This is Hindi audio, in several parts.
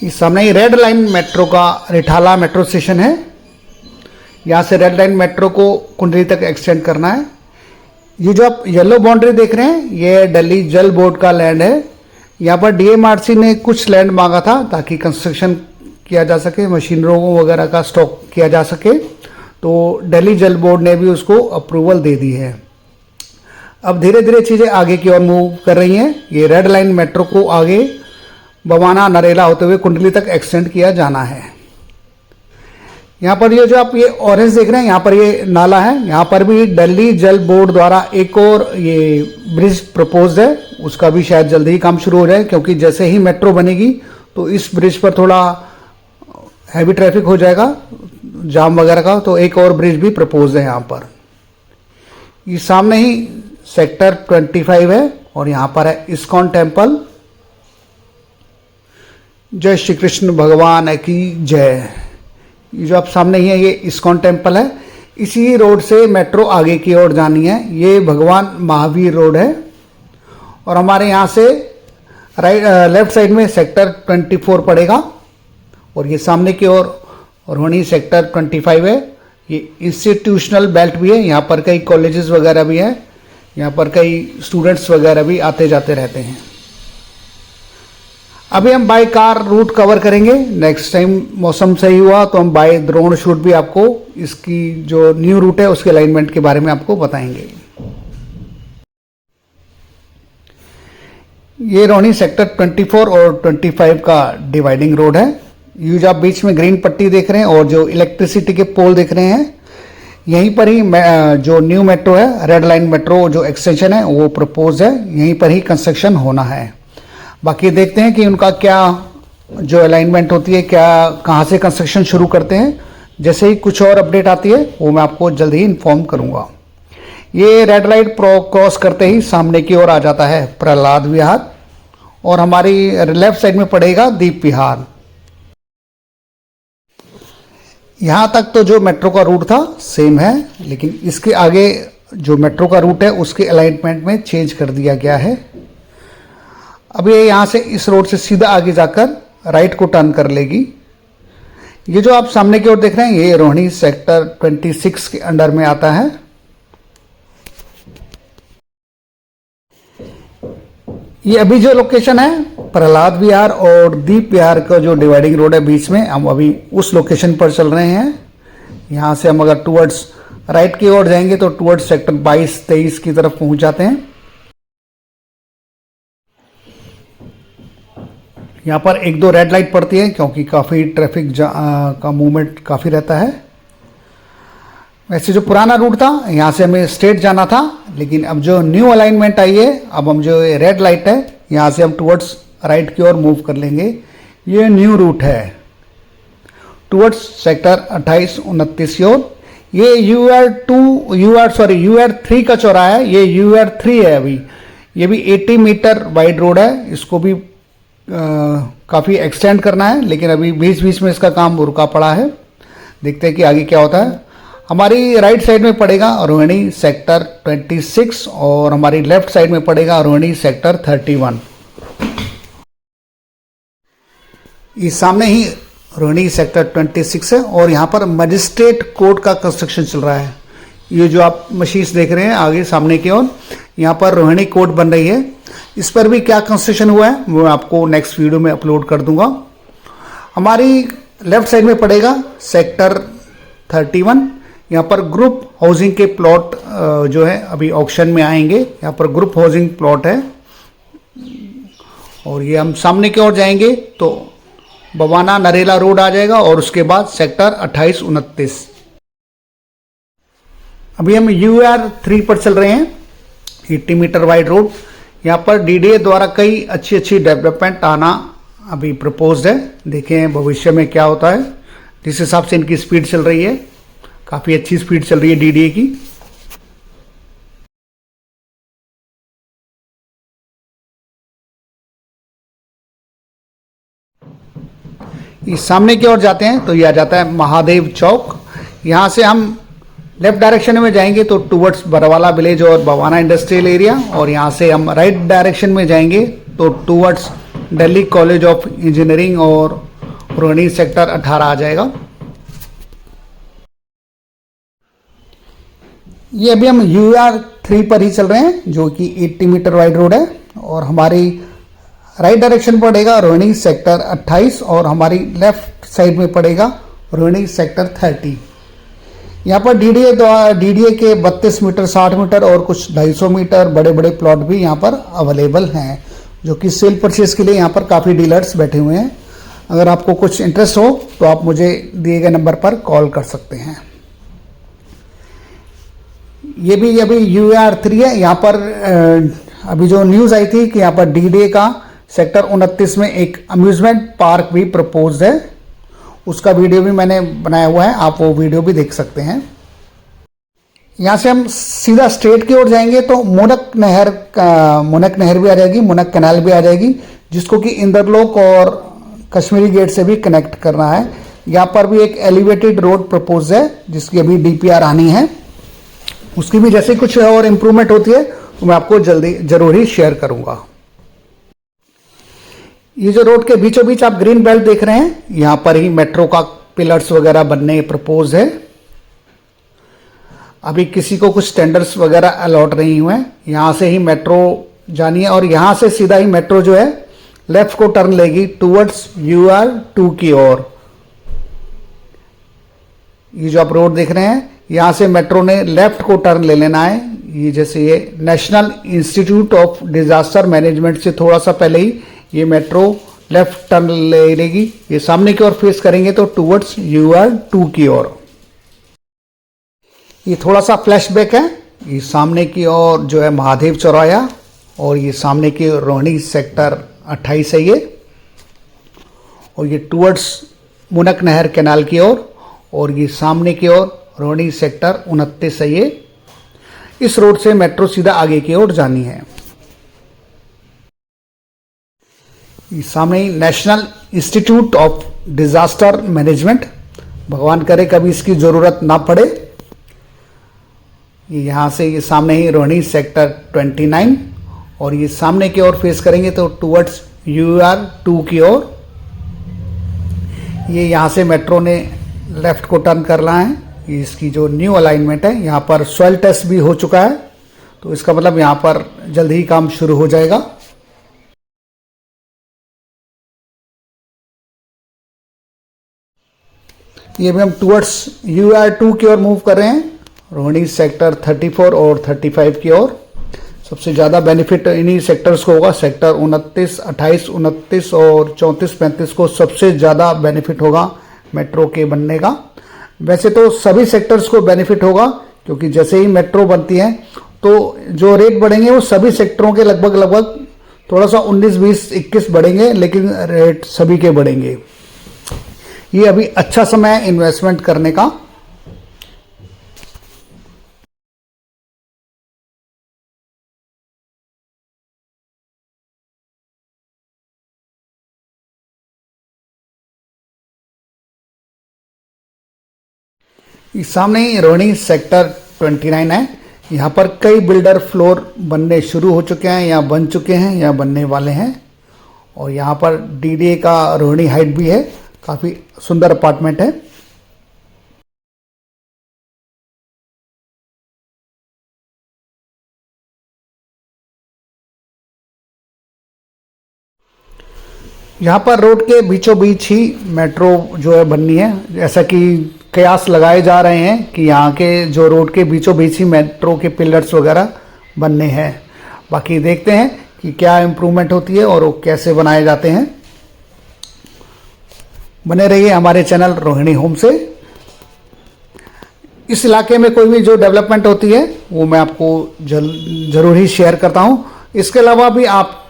इस सामने ही रेड लाइन मेट्रो का रिठाला मेट्रो स्टेशन है। यहाँ से रेड लाइन मेट्रो को कुंडली तक एक्सटेंड करना है। ये जो आप येलो बाउंड्री देख रहे हैं ये दिल्ली जल बोर्ड का लैंड है। यहाँ पर डीएमआरसी ने कुछ लैंड मांगा था ताकि कंस्ट्रक्शन किया जा सके, मशीनरों वगैरह का स्टॉक किया जा सके, तो दिल्ली जल बोर्ड ने भी उसको अप्रूवल दे दी है। अब धीरे धीरे चीज़ें आगे की ओर मूव कर रही हैं। ये रेड लाइन मेट्रो को आगे बवाना नरेला होते हुए कुंडली तक एक्सटेंड किया जाना है। यहाँ पर ये जो आप ये ऑरेंज देख रहे हैं यहाँ पर ये नाला है। यहाँ पर भी दिल्ली जल बोर्ड द्वारा एक और ये ब्रिज प्रपोज्ड है, उसका भी शायद जल्दी ही काम शुरू हो जाए, क्योंकि जैसे ही मेट्रो बनेगी तो इस ब्रिज पर थोड़ा हैवी ट्रैफिक हो जाएगा जाम वगैरह का, तो एक और ब्रिज भी प्रपोज है यहाँ पर। ये सामने ही सेक्टर 25 है और यहाँ पर है इस्कॉन टेम्पल। जय श्री कृष्ण भगवान की जय। ये जो आप सामने ही है ये इस्कॉन टेम्पल है। इसी रोड से मेट्रो आगे की ओर जानी है। ये भगवान महावीर रोड है और हमारे यहाँ से लेफ्ट साइड में सेक्टर 24 पड़ेगा और ये सामने की ओर रोहिणी सेक्टर 25 है। ये इंस्टीट्यूशनल बेल्ट भी है, यहाँ पर कई कॉलेजेस वगैरह भी है, यहाँ पर कई स्टूडेंट्स वगैरह भी आते जाते रहते हैं। अभी हम बाय कार रूट कवर करेंगे। नेक्स्ट टाइम मौसम सही हुआ तो हम बाय ड्रोन शूट भी आपको इसकी जो न्यू रूट है उसके अलाइनमेंट के बारे में आपको बताएंगे। ये रोहिणी सेक्टर 24 और 25 का डिवाइडिंग रोड है। ये जो आप बीच में ग्रीन पट्टी देख रहे हैं और जो इलेक्ट्रिसिटी के पोल देख रहे हैं, यहीं पर ही जो न्यू मेट्रो है, रेड लाइन मेट्रो जो एक्सटेंशन है वो प्रपोज है, यहीं पर ही कंस्ट्रक्शन होना है। बाकी देखते हैं कि उनका क्या जो अलाइनमेंट होती है, क्या कहाँ से कंस्ट्रक्शन शुरू करते हैं। जैसे ही कुछ और अपडेट आती है वो मैं आपको जल्द ही इन्फॉर्म करूँगा। ये रेड लाइट क्रॉस करते ही सामने की ओर आ जाता है प्रहलाद विहार और हमारी लेफ्ट साइड में पड़ेगा दीप विहार। यहाँ तक तो जो मेट्रो का रूट था सेम है, लेकिन इसके आगे जो मेट्रो का रूट है उसके अलाइनमेंट में चेंज कर दिया गया है। अब ये यहाँ से इस रोड से सीधा आगे जाकर राइट को टर्न कर लेगी। ये जो आप सामने की ओर देख रहे हैं ये रोहिणी सेक्टर 26 के अंडर में आता है। ये अभी जो लोकेशन है प्रहलाद विहार और दीप विहार का जो डिवाइडिंग रोड है बीच में, हम अभी उस लोकेशन पर चल रहे हैं। यहाँ से हम अगर टुवर्ड्स राइट की ओर जाएंगे तो टुवर्ड्स सेक्टर 22-23 की तरफ पहुंच जाते हैं। यहाँ पर एक दो रेड लाइट पड़ती है क्योंकि काफ़ी ट्रैफिक का मूवमेंट काफ़ी रहता है। वैसे जो पुराना रूट था यहाँ से हमें स्ट्रेट जाना था, लेकिन अब जो न्यू अलाइनमेंट आई है, अब हम जो रेड लाइट है यहाँ से हम टुवर्ड्स राइट की ओर मूव कर लेंगे। ये न्यू रूट है टुवर्ड्स सेक्टर 28-29 की ओर। ये UR3 का चौराहा है, ये UR3 है। अभी ये भी 80 मीटर वाइड रोड है, इसको भी काफ़ी एक्सटेंड करना है, लेकिन अभी बीच बीच में इसका काम रुका पड़ा है। देखते हैं कि आगे क्या होता है। हमारी राइट साइड में पड़ेगा रोहिणी सेक्टर 26 और हमारी लेफ्ट साइड में पड़ेगा रोहिणी सेक्टर 31। इस सामने ही रोहिणी सेक्टर 26 है और यहाँ पर मजिस्ट्रेट कोर्ट का कंस्ट्रक्शन चल रहा है। ये जो आप मशीन्स देख रहे हैं आगे सामने की ओर, यहाँ पर रोहिणी कोर्ट बन रही है। इस पर भी क्या कंस्ट्रक्शन हुआ है वो आपको नेक्स्ट वीडियो में अपलोड कर दूंगा। हमारी लेफ्ट साइड में पड़ेगा सेक्टर 31। यहाँ पर ग्रुप हाउसिंग के प्लॉट जो है अभी ऑक्शन में आएंगे। यहाँ पर ग्रुप हाउसिंग प्लॉट है और ये हम सामने की ओर जाएंगे तो बवाना नरेला रोड आ जाएगा और उसके बाद सेक्टर 28-29। अभी हम UR3 पर चल रहे हैं, 80 मीटर वाइड रोड। यहाँ पर DDA द्वारा कई अच्छी डेवलपमेंट आना अभी प्रपोज्ड है। देखें भविष्य में क्या होता है। जिस हिसाब से इनकी स्पीड चल रही है, काफ़ी अच्छी स्पीड चल रही है DDA की। इस सामने की ओर जाते हैं तो यह आ जाता है महादेव चौक। यहाँ से हम लेफ्ट डायरेक्शन में जाएंगे तो टुवर्ड्स बरवाला विलेज और बवाना इंडस्ट्रियल एरिया, और यहाँ से हम राइट डायरेक्शन में जाएंगे तो towards Delhi college of engineering और रोहिणी सेक्टर 18 आ जाएगा। ये अभी हम UR3 पर ही चल रहे हैं जो कि 80 मीटर वाइड रोड है और हमारी राइट डायरेक्शन पड़ेगा रोहिणी सेक्टर 28 और हमारी लेफ्ट साइड में पड़ेगा रोहिणी सेक्टर 30। यहाँ पर DDA के 32 मीटर 60 मीटर और कुछ 250 मीटर बड़े बड़े प्लॉट भी यहाँ पर अवेलेबल हैं जो कि सेल परचेज के लिए यहाँ पर काफ़ी डीलर्स बैठे हुए हैं। अगर आपको कुछ इंटरेस्ट हो तो आप मुझे दिए गए नंबर पर कॉल कर सकते हैं। ये भी अभी UR3 है। यहाँ पर अभी जो न्यूज़ आई थी कि यहाँ पर DDA का सेक्टर 29 में एक अम्यूजमेंट पार्क भी प्रपोज्ड है, उसका वीडियो भी मैंने बनाया हुआ है, आप वो वीडियो भी देख सकते हैं। यहाँ से हम सीधा स्ट्रेट की ओर जाएंगे तो मुनक नहर भी आ जाएगी, मुनक कैनाल भी आ जाएगी जिसको कि इंदरलोक और कश्मीरी गेट से भी कनेक्ट करना है। यहाँ पर भी एक एलिवेटेड रोड प्रपोज है जिसकी अभी DPR आनी है, उसकी भी जैसे कुछ और इम्प्रूवमेंट होती है तो मैं आपको जल्दी जरूर ही शेयर करूंगा। ये जो रोड के बीचों बीच आप ग्रीन बेल्ट देख रहे हैं, यहाँ पर ही मेट्रो का पिलर्स वगैरह बनने प्रपोज है। अभी किसी को कुछ टेंडर्स वगैरह अलॉट नहीं हुए हैं। यहाँ से ही मेट्रो जानी है और यहाँ से सीधा ही मेट्रो जो है लेफ्ट को टर्न लेगी टूवर्ड्स UR2 की ओर। ये जो आप रोड देख रहे हैं यहाँ से मेट्रो ने लेफ्ट को टर्न ले लेना है। ये जैसे ये national institute of disaster management से थोड़ा सा पहले ही ये मेट्रो लेफ्ट टर्न ले लेगी। ये सामने की ओर फेस करेंगे तो टूवर्ड्स UR2 की ओर। ये थोड़ा सा फ्लैशबैक है। ये सामने की ओर जो है महादेव चौराया और ये सामने की रोहिणी सेक्टर 28 है ये, और ये टूवर्ड्स मुनक नहर कैनाल की ओर और ये सामने की ओर रोहिणी सेक्टर 29 है ये। इस रोड से मेट्रो सीधा आगे की ओर जानी है। ये सामने ही national institute of disaster management, भगवान करे कभी इसकी ज़रूरत ना पड़े। ये यहाँ से ये सामने ही रोहिणी सेक्टर 29 और ये सामने की ओर फेस करेंगे तो टूवर्ड्स UR2 की ओर। ये यहाँ से मेट्रो ने लेफ्ट को टर्न करना है। ये इसकी जो न्यू अलाइनमेंट है, यहाँ पर सॉइल टेस्ट भी हो चुका है तो इसका मतलब यहाँ पर जल्द ही काम शुरू हो जाएगा। ये भी हम टूवर्ड्स UR2 की ओर मूव कर रहे हैं, रोहिणी सेक्टर 34 और 35 की ओर। सबसे ज़्यादा बेनिफिट इन्हीं सेक्टर्स को होगा। सेक्टर 29, 28, 29 और 34, 35 को सबसे ज़्यादा बेनिफिट होगा मेट्रो के बनने का। वैसे तो सभी सेक्टर्स को बेनिफिट होगा क्योंकि जैसे ही मेट्रो बनती है तो जो रेट बढ़ेंगे वो सभी सेक्टरों के लगभग थोड़ा सा 19, 20, 21 बढ़ेंगे, लेकिन रेट सभी के बढ़ेंगे। ये अभी अच्छा समय है इन्वेस्टमेंट करने का। सामने ही रोहिणी सेक्टर 29 है। यहाँ पर कई बिल्डर फ्लोर बनने शुरू हो चुके हैं या बन चुके हैं या बनने वाले हैं। और यहाँ पर DDA का रोहिणी हाइट भी है, काफ़ी सुंदर अपार्टमेंट है। यहाँ पर रोड के बीचों बीच ही मेट्रो जो है बननी है। जैसा कि कयास लगाए जा रहे हैं कि यहाँ के जो रोड के बीचों बीच ही मेट्रो के पिलर्स वगैरह बनने हैं। बाकी देखते हैं कि क्या इम्प्रूवमेंट होती है और वो कैसे बनाए जाते हैं। बने रहिए हमारे चैनल रोहिणी होम से। इस इलाके में कोई भी जो डेवलपमेंट होती है वो मैं आपको ज़रूर ही शेयर करता हूँ। इसके अलावा भी आप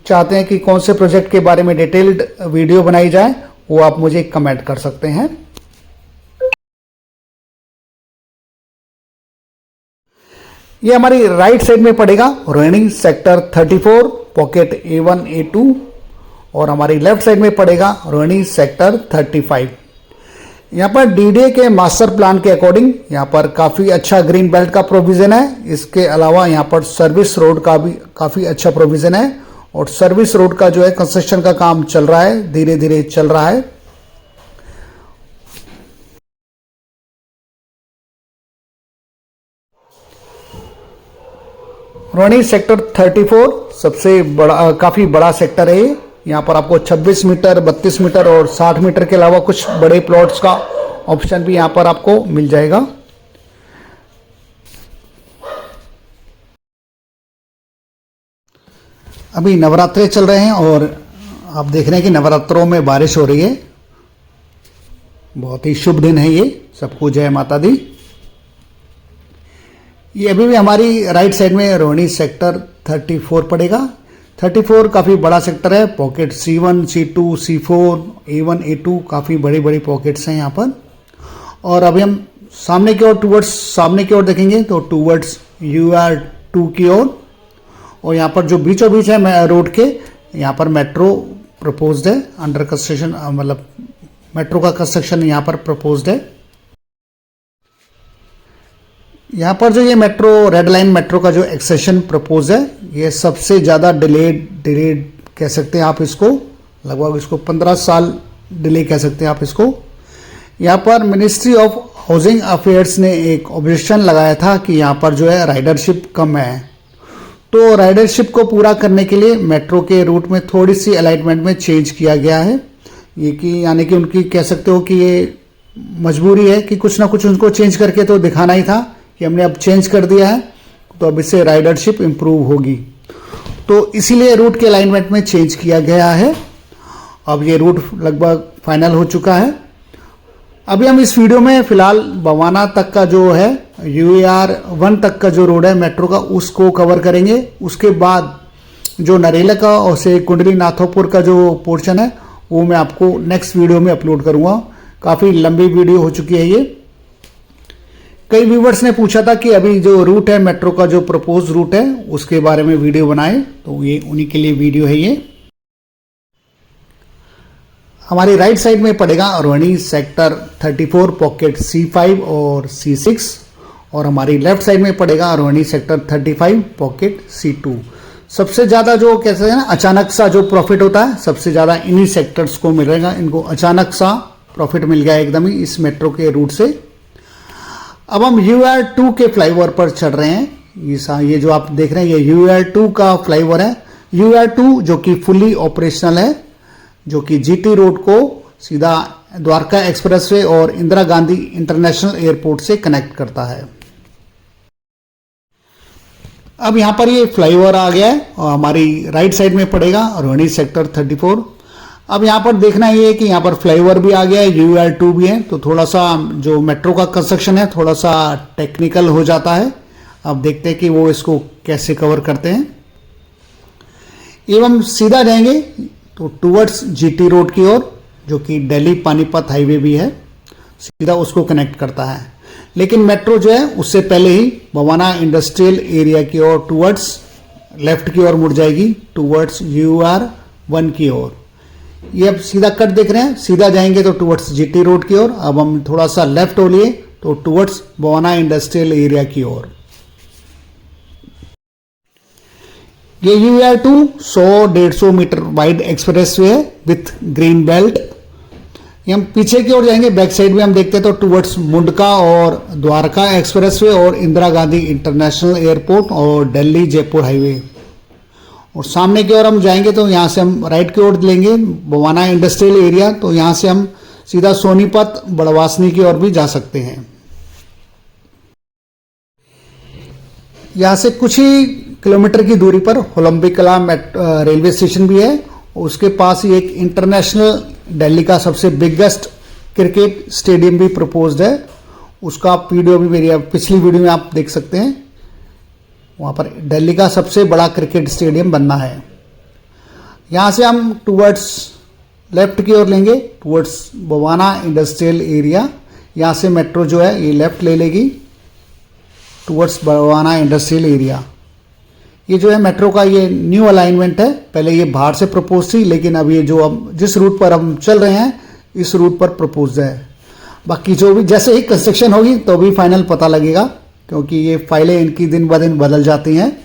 चाहते हैं कि कौन से प्रोजेक्ट के बारे में डिटेल्ड वीडियो बनाई जाए, वो आप मुझे कमेंट कर सकते हैं। ये हमारी राइट साइड में पड़ेगा Rohini sector 34 pocket A1 A2 और हमारी लेफ्ट साइड में पड़ेगा रोहिणी सेक्टर 35। यहाँ पर DDA के मास्टर प्लान के अकॉर्डिंग यहाँ पर काफ़ी अच्छा ग्रीन बेल्ट का प्रोविज़न है। इसके अलावा यहाँ पर सर्विस रोड का भी काफ़ी अच्छा प्रोविज़न है और सर्विस रोड का जो है कंस्ट्रक्शन का काम चल रहा है, धीरे धीरे चल रहा है। रोहिणी सेक्टर 34 सबसे बड़ा, काफ़ी बड़ा सेक्टर है ये। यहाँ पर आपको 26 मीटर, 32 मीटर और 60 मीटर के अलावा कुछ बड़े प्लॉट्स का ऑप्शन भी यहाँ पर आपको मिल जाएगा। अभी नवरात्रे चल रहे हैं और आप देख रहे हैं कि नवरात्रों में बारिश हो रही है। बहुत ही शुभ दिन है ये। सबको जय माता दी। ये अभी भी हमारी राइट साइड में रोहिणी सेक्टर 34 पड़ेगा। 34 काफ़ी बड़ा सेक्टर है। Pocket C1, C2, C4, A1, A2 काफ़ी बड़ी बड़ी पॉकेट्स हैं यहाँ पर। और अभी हम सामने की ओर देखेंगे तो टूवर्ड्स UR2 की ओर। और यहाँ पर जो बीचों बीच है रोड के, यहाँ पर मेट्रो प्रपोज्ड है, अंडर कंस्ट्रक्शन, मतलब मेट्रो का कंस्ट्रक्शन यहाँ पर प्रपोज्ड है। यहाँ पर जो ये मेट्रो, रेड लाइन मेट्रो का जो एक्सटेंशन प्रपोज है, ये सबसे ज़्यादा डिलेड कह सकते हैं आप इसको। लगभग इसको 15 साल डिले कह सकते हैं आप इसको। यहाँ पर मिनिस्ट्री ऑफ हाउसिंग अफेयर्स ने एक ऑब्जेक्शन लगाया था कि यहाँ पर जो है राइडरशिप कम है। तो राइडरशिप को पूरा करने के लिए मेट्रो के रूट में थोड़ी सी अलाइनमेंट में चेंज किया गया है। ये कि यानी कि उनकी कह सकते हो कि ये मजबूरी है कि कुछ ना कुछ उनको चेंज करके तो दिखाना ही था कि हमने अब चेंज कर दिया है, तो अब इससे राइडरशिप इंप्रूव होगी। तो इसीलिए रूट के अलाइनमेंट में चेंज किया गया है। अब ये रूट लगभग फाइनल हो चुका है। अभी हम इस वीडियो में फिलहाल बवाना तक का जो है UAR1 तक का जो रोड है मेट्रो का, उसको कवर करेंगे। उसके बाद जो नरेला का और से कुंडली नाथोपुर का जो पोर्शन है वो मैं आपको नेक्स्ट वीडियो में अपलोड करूंगा। काफ़ी लंबी वीडियो हो चुकी है ये। कई व्यूवर्स ने पूछा था कि अभी जो रूट है मेट्रो का, जो प्रपोज रूट है, उसके बारे में वीडियो बनाए, तो ये उन्हीं के लिए वीडियो है ये। हमारी राइट साइड में पड़ेगा रोहिणी सेक्टर 34 पॉकेट C5 और C6 और हमारी लेफ्ट साइड में पड़ेगा रोहिणी सेक्टर 35 पॉकेट C2। सबसे ज़्यादा जो कैसे है ना, अचानक सा जो प्रॉफिट होता है सबसे ज़्यादा इन्हीं सेक्टर्स को मिलेगा। इनको अचानक सा प्रॉफिट मिल गया एकदम ही इस मेट्रो के रूट से। अब हम UR2 के फ्लाईओवर पर चढ़ रहे हैं। ये जो आप देख रहे हैं ये UR2 का फ्लाईओवर है। UR2 जो कि फुली ऑपरेशनल है, जो कि GT रोड को सीधा द्वारका एक्सप्रेसवे और इंदिरा गांधी इंटरनेशनल एयरपोर्ट से कनेक्ट करता है। अब यहाँ पर ये फ्लाईओवर आ गया है और हमारी राइट साइड में पड़ेगा रोहिणी सेक्टर 34। अब यहाँ पर देखना ये है कि यहाँ पर फ्लाईओवर भी आ गया है, UR2 भी है, तो थोड़ा सा जो मेट्रो का कंस्ट्रक्शन है थोड़ा सा टेक्निकल हो जाता है। अब देखते हैं कि वो इसको कैसे कवर करते हैं। एवं सीधा जाएंगे तो टूवर्ड्स GT रोड की ओर, जो कि दिल्ली पानीपत हाईवे भी है, सीधा उसको कनेक्ट करता है। लेकिन मेट्रो जो है उससे पहले ही बवाना इंडस्ट्रियल एरिया की ओर टूवर्ड्स लेफ्ट की ओर मुड़ जाएगी, टूवर्ड्स UR1 की ओर। ये अब सीधा कट देख रहे हैं, सीधा जाएंगे तो टुवर्ड्स GT रोड की ओर। अब हम थोड़ा सा लेफ्ट हो लिए तो टुवर्ड्स बवाना इंडस्ट्रियल एरिया की ओर। ये UR2 100-150 मीटर वाइड एक्सप्रेसवे है विथ ग्रीन बेल्ट। ये हम पीछे की ओर जाएंगे, बैक साइड में हम देखते हैं तो टुवर्ड्स मुंडका और द्वारका एक्सप्रेसवे और इंदिरा गांधी इंटरनेशनल एयरपोर्ट और दिल्ली जयपुर हाईवे। और सामने की ओर हम जाएंगे तो यहाँ से हम राइट की ओर लेंगे बवाना इंडस्ट्रियल एरिया, तो यहाँ से हम सीधा सोनीपत बड़वासनी की ओर भी जा सकते हैं। यहाँ से कुछ ही किलोमीटर की दूरी पर होलंबिकला रेलवे स्टेशन भी है। उसके पास ही एक इंटरनेशनल दिल्ली का सबसे बिगेस्ट क्रिकेट स्टेडियम भी प्रपोज्ड है। उसका वीडियो भी मेरी पिछली वीडियो में आप देख सकते हैं। वहाँ पर दिल्ली का सबसे बड़ा क्रिकेट स्टेडियम बनना है। यहाँ से हम टुवर्ड्स लेफ्ट की ओर लेंगे, टुवर्ड्स बवाना इंडस्ट्रियल एरिया। यहाँ से मेट्रो जो है ये लेफ्ट ले लेगी टुवर्ड्स बवाना इंडस्ट्रियल एरिया। ये जो है मेट्रो का ये न्यू अलाइनमेंट है। पहले ये बाहर से प्रपोज थी, लेकिन अब ये जो अब जिस रूट पर हम चल रहे हैं इस रूट पर प्रपोज है। बाकी जो भी जैसे ही कंस्ट्रक्शन होगी तो भी फाइनल पता लगेगा, क्योंकि ये फाइलें इनकी दिन ब दिन बदल जाती हैं।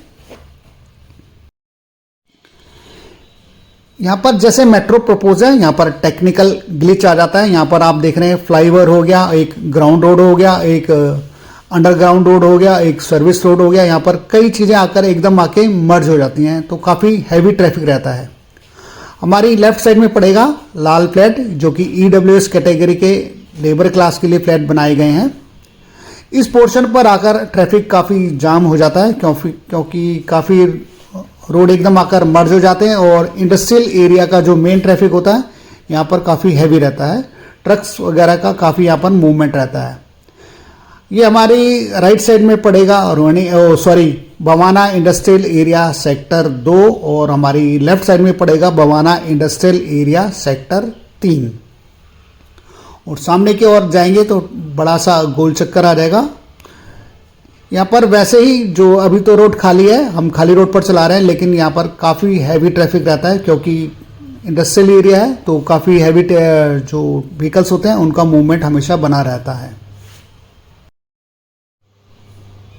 यहाँ पर जैसे मेट्रो प्रपोज है, यहाँ पर टेक्निकल ग्लिच आ जाता है। यहाँ पर आप देख रहे हैं फ्लाईओवर हो गया, एक ग्राउंड रोड हो गया, एक अंडरग्राउंड रोड हो गया, एक सर्विस रोड हो गया, यहाँ पर कई चीज़ें आकर एकदम आके मर्ज हो जाती हैं, तो काफ़ी हैवी ट्रैफिक रहता है। हमारी लेफ्ट साइड में पड़ेगा लाल फ्लैट, जो कि EWS कैटेगरी के लेबर क्लास के लिए फ्लैट बनाए गए हैं। इस पोर्शन पर आकर ट्रैफिक काफ़ी जाम हो जाता है, क्योंकि काफ़ी रोड एकदम आकर मर्ज हो जाते हैं और इंडस्ट्रियल एरिया का जो मेन ट्रैफिक होता है यहाँ पर काफ़ी हैवी रहता है, ट्रक्स वगैरह का काफ़ी यहाँ पर मूवमेंट रहता है। ये हमारी राइट साइड में पड़ेगा बवाना इंडस्ट्रियल एरिया सेक्टर 2 और हमारी लेफ्ट साइड में पड़ेगा बवाना इंडस्ट्रियल एरिया सेक्टर 3। और सामने की ओर जाएंगे तो बड़ा सा गोल चक्कर आ जाएगा। यहाँ पर वैसे ही जो अभी तो रोड खाली है, हम खाली रोड पर चला रहे हैं, लेकिन यहाँ पर काफ़ी हैवी ट्रैफिक रहता है, क्योंकि इंडस्ट्रियल एरिया है तो काफ़ी हैवी जो व्हीकल्स होते हैं उनका मूवमेंट हमेशा बना रहता है।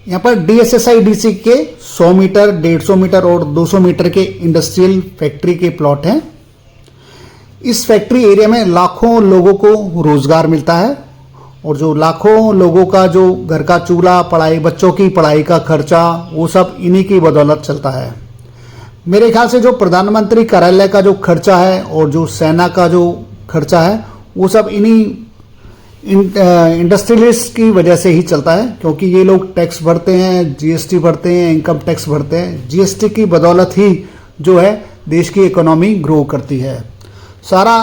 यहाँ पर DSSI-DC के 100 मीटर, 150 मीटर और 200 मीटर के इंडस्ट्रियल फैक्ट्री के प्लॉट हैं। इस फैक्ट्री एरिया में लाखों लोगों को रोजगार मिलता है और जो लाखों लोगों का जो घर का चूल्हा, पढ़ाई, बच्चों की पढ़ाई का खर्चा, वो सब इन्हीं की बदौलत चलता है। मेरे ख्याल से जो प्रधानमंत्री कार्यालय का जो खर्चा है और जो सेना का जो खर्चा है वो सब इन्हीं इंडस्ट्रियलिस्ट की वजह से ही चलता है, क्योंकि ये लोग टैक्स भरते हैं, GST भरते हैं, इनकम टैक्स भरते हैं। GST की बदौलत ही जो है देश की इकोनॉमी ग्रो करती है। सारा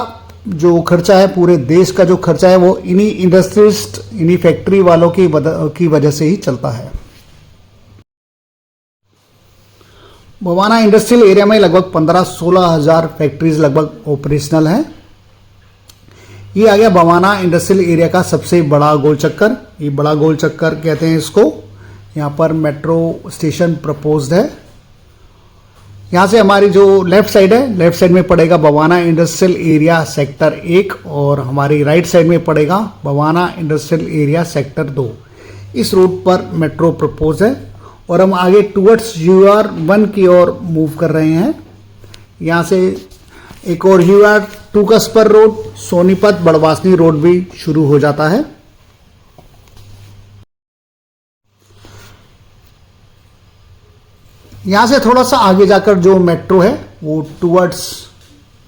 जो खर्चा है, पूरे देश का जो खर्चा है, वो इन्हीं इंडस्ट्रियलिस्ट, इन्हीं फैक्ट्री वालों की वजह से ही चलता है। बवाना इंडस्ट्रियल एरिया में लगभग 15-16 हज़ार फैक्ट्रीज लगभग ऑपरेशनल हैं। ये आ गया बवाना इंडस्ट्रियल एरिया का सबसे बड़ा गोल चक्कर। ये बड़ा गोल चक्कर कहते हैं इसको। यहाँ पर मेट्रो स्टेशन प्रपोज्ड है। यहाँ से हमारी जो लेफ्ट साइड है, लेफ्ट साइड में पड़ेगा बवाना इंडस्ट्रियल एरिया सेक्टर 1 और हमारी राइट साइड में पड़ेगा बवाना इंडस्ट्रियल एरिया सेक्टर 2। इस रूट पर मेट्रो प्रपोज है और हम आगे टूवर्ड्स UR1 की ओर मूव कर रहे हैं। यहाँ से एक और UR2 का spur road, Sonipat Badwasni road भी शुरू हो जाता है। यहाँ से थोड़ा सा आगे जाकर जो मेट्रो है वो टूवर्ड्स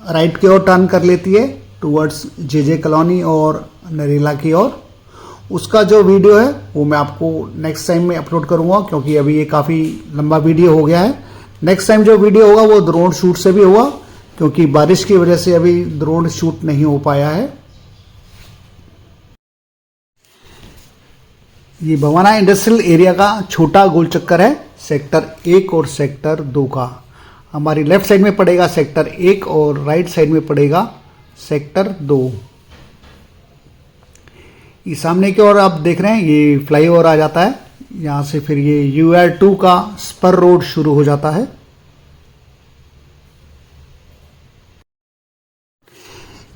राइट की ओर टर्न कर लेती है, टूवर्ड्स JJ कॉलोनी और नरेला की ओर। उसका जो वीडियो है वो मैं आपको नेक्स्ट टाइम में अपलोड करूंगा, क्योंकि अभी ये काफ़ी लंबा वीडियो हो गया है। नेक्स्ट टाइम जो वीडियो होगा वो ड्रोन शूट से भी होगा, क्योंकि बारिश की वजह से अभी ड्रोन शूट नहीं हो पाया है। ये बवाना इंडस्ट्रियल एरिया का छोटा गोल चक्कर है, सेक्टर 1 और सेक्टर 2 का। हमारी लेफ्ट साइड में पड़ेगा सेक्टर 1 और राइट साइड में पड़ेगा सेक्टर 2। ये सामने की ओर आप देख रहे हैं, ये फ्लाईओवर आ जाता है। यहाँ से फिर ये UR2 का स्पर रोड शुरू हो जाता है।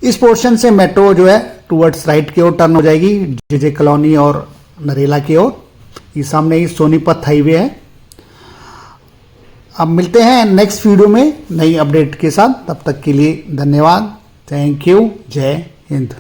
इस पोर्शन से मेट्रो जो है टुवर्ड्स राइट की ओर टर्न हो जाएगी, JJ कॉलोनी और नरेला की ओर। ये सामने ही सोनीपत हाईवे है। अब मिलते हैं नेक्स्ट वीडियो में नई अपडेट के साथ। तब तक के लिए धन्यवाद। Thank you. जय हिंद।